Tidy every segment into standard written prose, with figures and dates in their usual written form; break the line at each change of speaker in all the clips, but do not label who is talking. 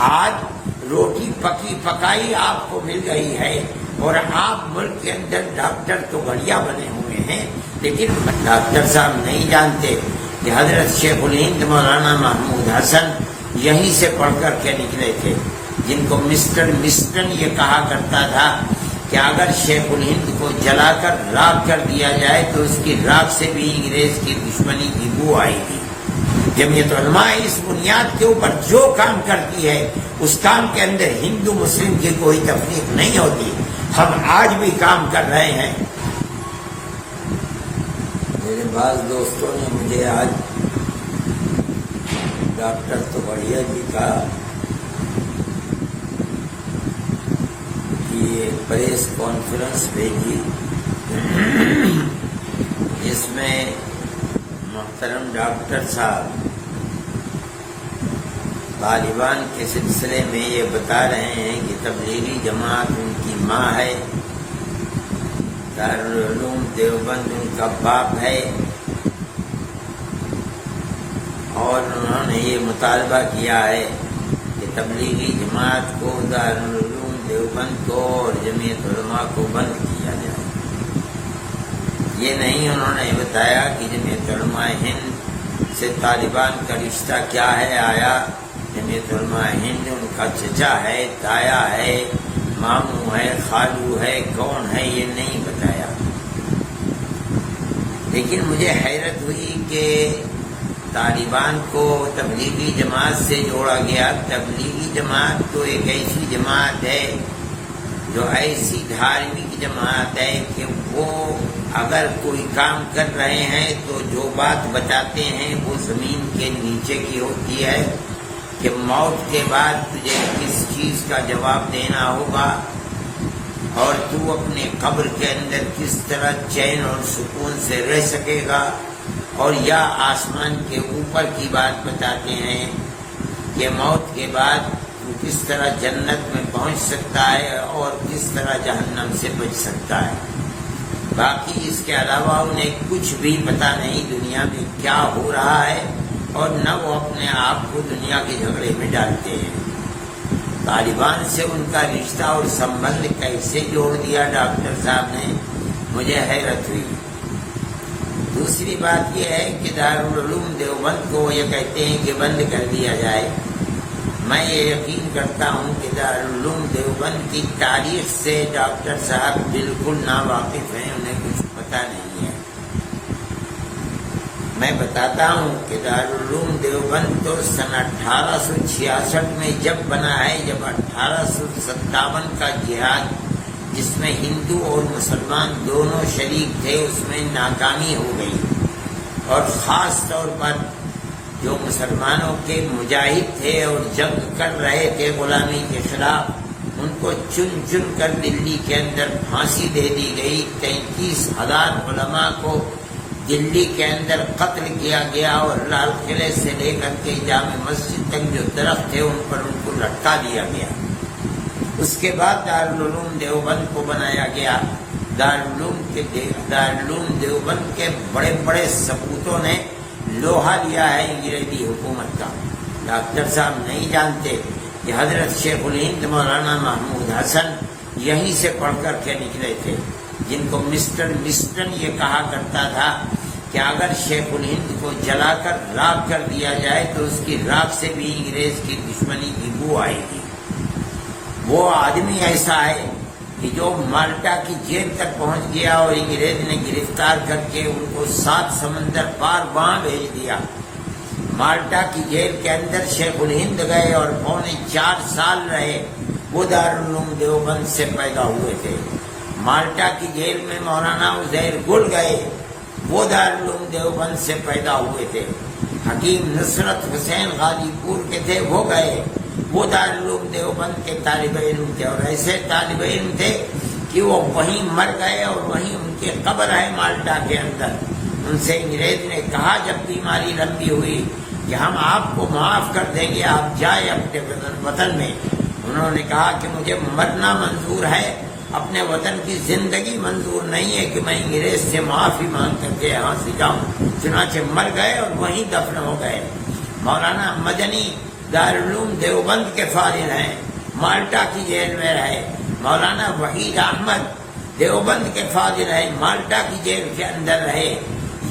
آج روٹی پکی پکائی آپ کو مل گئی ہے اور آپ ملک کے اندر ڈاکٹر تو بڑھیا بنے ہوئے ہیں، لیکن ڈاکٹر صاحب نہیں جانتے کہ حضرت شیخ الہند مولانا محمود حسن یہیں سے پڑھ کر کے نکلے تھے، جن کو مسٹر مسٹن یہ کہا کرتا تھا کہ اگر شیخ الہند کو جلا کر راکھ کر دیا جائے تو اس کی راکھ سے بھی انگریز کی دشمنی کی بو آئے گی۔ جمعیت علماء اس بنیاد کے اوپر جو کام کرتی ہے اس کام کے اندر ہندو مسلم کی کوئی تفریق نہیں ہوتی، ہم آج بھی کام کر رہے ہیں۔ میرے بعض دوستوں نے مجھے آج ڈاکٹر تو بڑھیا جی کا یہ پریس کانفرنس بھیجی جس میں محترم ڈاکٹر صاحب طالبان کے سلسلے میں یہ بتا رہے ہیں کہ تبلیغی جماعت ان کی ماں ہے، دارالعلوم دیوبند ان کا باپ ہے، اور انہوں نے یہ مطالبہ کیا ہے کہ تبلیغی جماعت کو، دارالعلوم دیوبند کو اور جمعیت علماء کو بند کیا جائے۔ یہ نہیں انہوں نے بتایا کہ جمعیت علماء ہند سے طالبان کا رشتہ کیا ہے، آیا جمعیت علماء ہند ان کا چچا ہے، تایا ہے، ماموں ہے، خالو ہے، کون ہے، یہ نہیں بتایا۔ لیکن مجھے حیرت ہوئی کہ طالبان کو تبلیغی جماعت سے جوڑا گیا۔ تبلیغی جماعت تو ایک ایسی جماعت ہے جو ایسی دھارمک جماعت ہے کہ وہ اگر کوئی کام کر رہے ہیں تو جو بات بتاتے ہیں وہ زمین کے نیچے کی ہوتی ہے کہ موت کے بعد تجھے کس چیز کا جواب دینا ہوگا اور تو اپنے قبر کے اندر کس طرح چین اور سکون سے رہ سکے گا، اور یا آسمان کے اوپر کی بات بتاتے ہیں کہ موت کے بعد تو کس طرح جنت میں پہنچ سکتا ہے اور کس طرح جہنم سے بچ سکتا ہے۔ باقی اس کے علاوہ انہیں کچھ بھی پتہ نہیں دنیا میں کیا ہو رہا ہے، اور نہ وہ اپنے آپ کو دنیا کے جھگڑے میں ڈالتے ہیں۔ طالبان سے ان کا رشتہ اور سنبندھ کیسے جوڑ دیا ڈاکٹر صاحب نے، مجھے حیرت ہوئی۔ دوسری بات یہ ہے کہ دارالعلوم دیوبند کو یہ کہتے ہیں کہ بند کر دیا جائے۔ میں یہ یقین کرتا ہوں کہ دارالعلوم دیوبند کی تاریخ سے ڈاکٹر صاحب بالکل ناواقف ہیں، انہیں کچھ پتہ نہیں ہے۔ میں بتاتا ہوں کہ دارالعلوم دیوبند تو سن 1866 میں جب بنا ہے، جب 1857 کا جہاد جس میں ہندو اور مسلمان دونوں شریک تھے اس میں ناکامی ہو گئی، اور خاص طور پر جو مسلمانوں کے مجاہد تھے اور جنگ کر رہے تھے غلامی کے خلاف، ان کو چن چن کر دلی کے اندر پھانسی دے دی گئی۔ 33,000 علماء کو دلی کے اندر قتل کیا گیا، اور لال قلعے سے لے کر کے جامع مسجد تک جو درخت تھے ان پر ان کو لٹکا دیا گیا۔ اس کے بعد دارالعلوم دیوبند کو بنایا گیا۔ دارالعلوم دیوبند کے بڑے بڑے سپوتوں نے لوہا لیا ہے انگریزی حکومت کا۔ ڈاکٹر صاحب نہیں جانتے کہ حضرت شیخ الہند مولانا محمود حسن یہیں سے پڑھ کر کے نکلے تھے، جن کو مسٹر مسٹن یہ کہا کرتا تھا کہ اگر شیخ الہند کو جلا کر راکھ کر دیا جائے تو اس کی راکھ سے بھی انگریز کی دشمنی کی بو آئے گی۔ وہ آدمی ایسا ہے کہ جو مالٹا کی جیل تک پہنچ گیا اور انگریز نے گرفتار کر کے ان کو 7 سمندر پار وہاں بھیج دیا۔ مالٹا کی جیل کے اندر شیخ الہند گئے اور 4 سال رہے۔ وہ دارالعلوم دیوبند سے پیدا ہوئے تھے۔ مالٹا کی جیل میں مولانا عزیر گل گئے، وہ دارالعلوم دیوبند سے پیدا ہوئے تھے۔ حکیم نصرت حسین غازی پور کے تھے، وہ گئے، وہ دارالعلوم دیوبند کے طالب علم تھے، اور ایسے طالب علم تھے کہ وہ وہیں مر گئے اور وہیں ان کی قبر ہے مالٹا کے اندر۔ ان سے انگریز نے کہا جب بیماری لمبی ہوئی کہ ہم آپ کو معاف کر دیں گے، آپ جائیں اپنے وطن میں۔ انہوں نے کہا کہ مجھے مرنا منظور ہے، اپنے وطن کی زندگی منظور نہیں ہے کہ میں انگریز سے معافی مانگ کر کے یہاں سے جاؤں۔ چنانچہ مر گئے اور وہیں دفن ہو گئے۔ مولانا مدنی دارالعلوم دیوبند کے فارغ ہیں، مالٹا کی جیل میں رہے۔ مولانا وحید احمد دیوبند کے فاضل ہیں، مالٹا کی جیل کے اندر رہے۔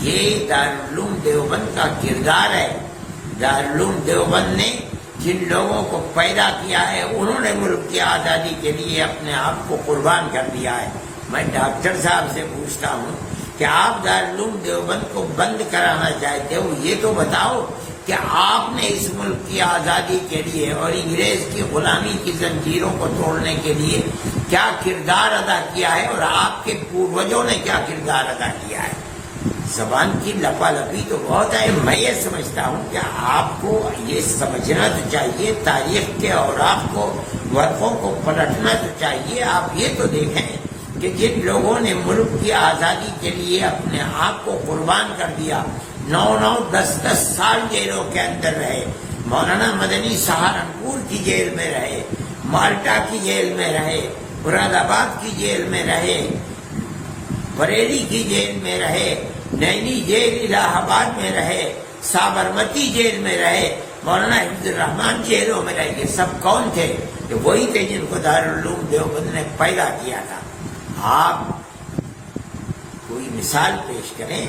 یہ دارالعلوم دیوبند کا کردار ہے۔ دارالعلوم دیوبند نے جن لوگوں کو پیدا کیا ہے انہوں نے ملک کی آزادی کے لیے اپنے آپ کو قربان کر دیا ہے۔ میں ڈاکٹر صاحب سے پوچھتا ہوں کہ آپ دارالعلوم دیوبند کو بند کرانا چاہتے ہو، یہ تو بتاؤ کہ آپ نے اس ملک کی آزادی کے لیے اور انگریز کی غلامی کی زنجیروں کو توڑنے کے لیے کیا کردار ادا کیا ہے، اور آپ کے پوروجوں نے کیا کردار ادا کیا ہے۔ زبان کی لپالپی تو بہت ہے۔ میں یہ سمجھتا ہوں کہ آپ کو یہ سمجھنا تو چاہیے، تاریخ کے اوراق کو، ورقوں کو پلٹنا تو چاہیے۔ آپ یہ تو دیکھیں کہ جن لوگوں نے ملک کی آزادی کے لیے اپنے آپ کو قربان کر دیا، 9-10 سال جیلوں کے اندر رہے۔ مولانا مدنی سہارنپور کی جیل میں رہے، مالٹا کی جیل میں رہے، مراد آباد کی جیل میں رہے، بریلی کی جیل میں رہے، نینی جیل الہ آباد میں رہے، سابرمتی جیل میں رہے، مولانا حفظ الرحمان جیلوں میں رہے۔ یہ سب کون تھے؟ کہ وہی تھے جن کو دارالعلوم دیوبند نے پیدا کیا تھا۔ آپ کوئی مثال پیش کریں،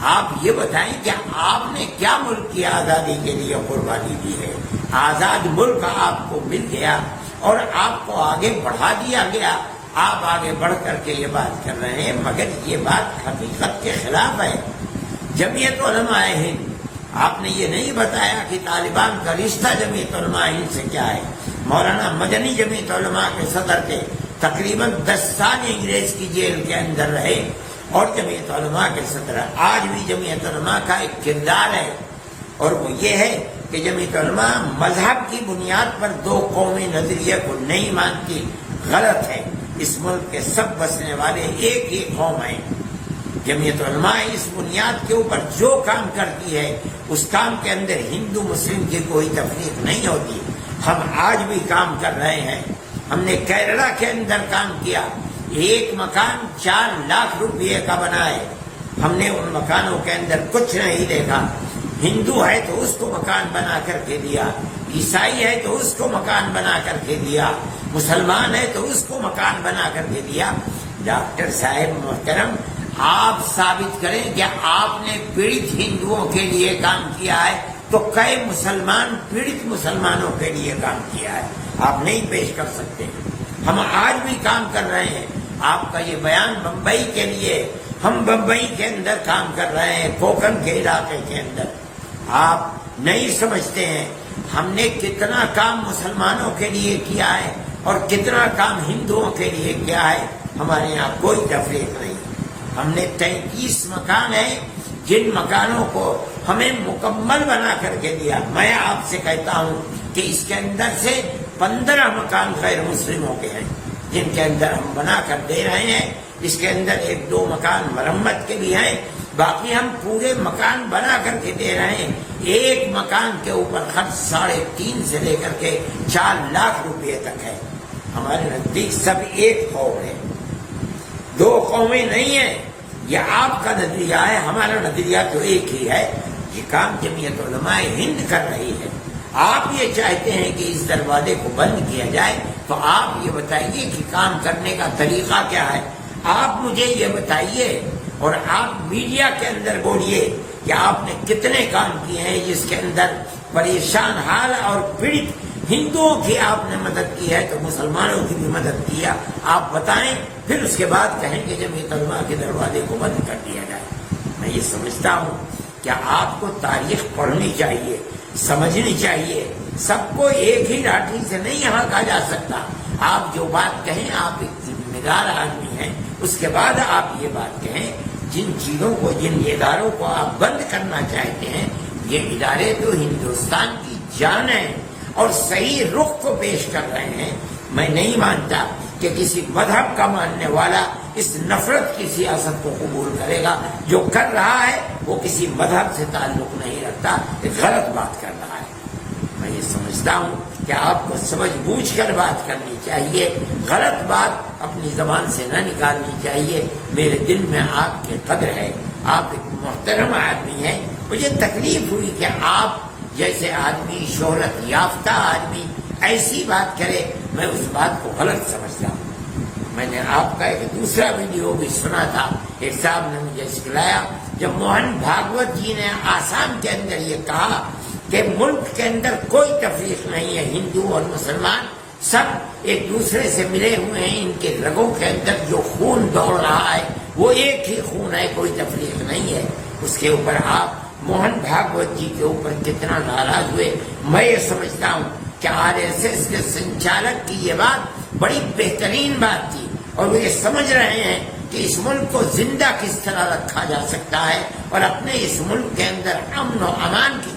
آپ یہ بتائیں کہ آپ نے کیا ملک کی آزادی کے لیے قربانی دی ہے۔ آزاد ملک آپ کو مل گیا اور آپ کو آگے بڑھا دیا گیا، آپ آگے بڑھ کر کے یہ بات کر رہے ہیں، مگر یہ بات حقیقت کے خلاف ہے۔ جمعیت علماء ہند، آپ نے یہ نہیں بتایا کہ طالبان کا رشتہ جمعیت علماء ہند سے کیا ہے۔ مولانا مدنی جمعیت علماء کے صدر تھے، تقریباً 10 سال انگریز کی جیل کے اندر رہے اور جمعیت علماء کے صدر ہے۔ آج بھی جمعیت علماء کا ایک کردار ہے، اور وہ یہ ہے کہ جمعیت علماء مذہب کی بنیاد پر 2 قومی نظریے کو نہیں مانتی، غلط ہے۔ اس ملک کے سب بسنے والے ایک ہی قوم ہیں۔ جمعیت علماء اس بنیاد کے اوپر جو کام کرتی ہے اس کام کے اندر ہندو مسلم کی کوئی تفریق نہیں ہوتی۔ ہم آج بھی کام کر رہے ہیں۔ ہم نے کیرلا کے اندر کام کیا، ایک مکان 4 لاکھ روپئے کا بنا ہے۔ ہم نے ان مکانوں کے اندر کچھ نہیں دیکھا۔ ہندو ہے تو اس کو مکان بنا کر کے دیا، عیسائی ہے تو اس کو مکان بنا کر کے دیا، مسلمان ہے تو اس کو مکان بنا کر کے دیا۔ ڈاکٹر صاحب محترم، آپ ثابت کریں کہ آپ نے پیڑت ہندوؤں کے لیے کام کیا ہے تو کئی مسلمان پیڑت مسلمانوں کے لیے کام کیا ہے؟ آپ نہیں پیش کر سکتے۔ ہم آج بھی کام کر رہے ہیں۔ آپ کا یہ بیان بمبئی کے لیے، ہم بمبئی کے اندر کام کر رہے ہیں، کوکن کے علاقے کے اندر۔ آپ نہیں سمجھتے ہیں ہم نے کتنا کام مسلمانوں کے لیے کیا ہے اور کتنا کام ہندوؤں کے لیے کیا ہے۔ ہمارے یہاں کوئی تفریق نہیں۔ ہم نے 33 مکان ہیں جن مکانوں کو ہمیں مکمل بنا کر کے دیا۔ میں آپ سے کہتا ہوں کہ اس کے اندر سے 15 مکان غیر مسلموں کے ہیں جن کے اندر ہم بنا کر دے رہے ہیں۔ اس کے اندر 1-2 مکان مرمت کے بھی ہیں، باقی ہم پورے مکان بنا کر کے دے رہے ہیں۔ ایک مکان کے اوپر خرچ 3.5 سے لے کر کے 4 لاکھ روپئے تک ہے۔ ہمارے نزدیک سب ایک قوم ہے، 2 قومیں نہیں ہیں۔ یہ آپ کا نظریہ ہے، ہمارا نظریہ تو ایک ہی ہے۔ یہ کام جمعیت علماء ہند کر رہی ہے۔ آپ یہ چاہتے ہیں کہ اس دروازے کو بند کیا جائے، تو آپ یہ بتائیے کہ کام کرنے کا طریقہ کیا ہے۔ آپ مجھے یہ بتائیے اور آپ میڈیا کے اندر بولیے کہ آپ نے کتنے کام کیے ہیں جس کے اندر پریشان حال اور پیڑت ہندوؤں کی آپ نے مدد کی ہے تو مسلمانوں کی بھی مدد کیا، آپ بتائیں، پھر اس کے بعد کہیں کہ جمعیت علماء کے دروازے کو بند کر دیا جائے۔ میں یہ سمجھتا ہوں کہ آپ کو تاریخ پڑھنی چاہیے، سمجھنی چاہیے۔ سب کو ایک ہی لاٹھی سے نہیں یہاں کہا جا سکتا۔ آپ جو بات کہیں، آپ ایک ذمہ دار آدمی ہیں، اس کے بعد آپ یہ بات کہیں۔ جن چیزوں کو، جن اداروں کو آپ بند کرنا چاہتے ہیں، یہ ادارے تو ہندوستان کی جان ہیں اور صحیح رخ کو پیش کر رہے ہیں۔ میں نہیں مانتا کہ کسی مذہب کا ماننے والا اس نفرت کی سیاست کو قبول کرے گا۔ جو کر رہا ہے وہ کسی مذہب سے تعلق نہیں رکھتا، ایک غلط بات کر رہا ہے۔ میں یہ سمجھتا ہوں کہ آپ کو سمجھ بوجھ کر بات کرنی چاہیے، غلط بات اپنی زبان سے نہ نکالنی چاہیے۔ میرے دل میں آپ کی قدر ہے، آپ ایک محترم آدمی ہیں۔ مجھے تکلیف ہوئی کہ آپ جیسے آدمی شہرت یافتہ آدمی ایسی بات کرے، میں اس بات کو غلط سمجھتا ہوں۔ میں نے آپ کا ایک دوسرا ویڈیو بھی سنا تھا، ایک صاحب نے مجھے سکھلایا، جب موہن بھاگوت جی نے آسام کے اندر یہ کہا کہ ملک کے اندر کوئی تفریق نہیں ہے، ہندو اور مسلمان سب ایک دوسرے سے ملے ہوئے ہیں، ان کے رگوں کے اندر جو خون دوڑ رہا ہے وہ ایک ہی خون ہے، کوئی تفریق نہیں ہے۔ اس کے اوپر آپ موہن بھاگوت جی کے اوپر کتنا ناراض ہوئے۔ میں یہ سمجھتا ہوں کہ RSS کے سنچالک کی یہ بات بڑی بہترین بات تھی، اور وہ یہ سمجھ رہے ہیں کہ اس ملک کو زندہ کس طرح رکھا جا سکتا ہے اور اپنے اس ملک کے اندر امن و امان کی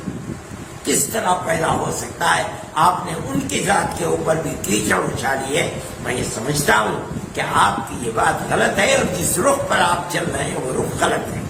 کس طرح پیدا ہو سکتا ہے۔ آپ نے ان کی ذات کے اوپر بھی کیچڑ اچھالی ہے۔ میں یہ سمجھتا ہوں کہ آپ کی یہ بات غلط ہے، اور جس رخ پر آپ چل رہے ہیں وہ رخ غلط ہے۔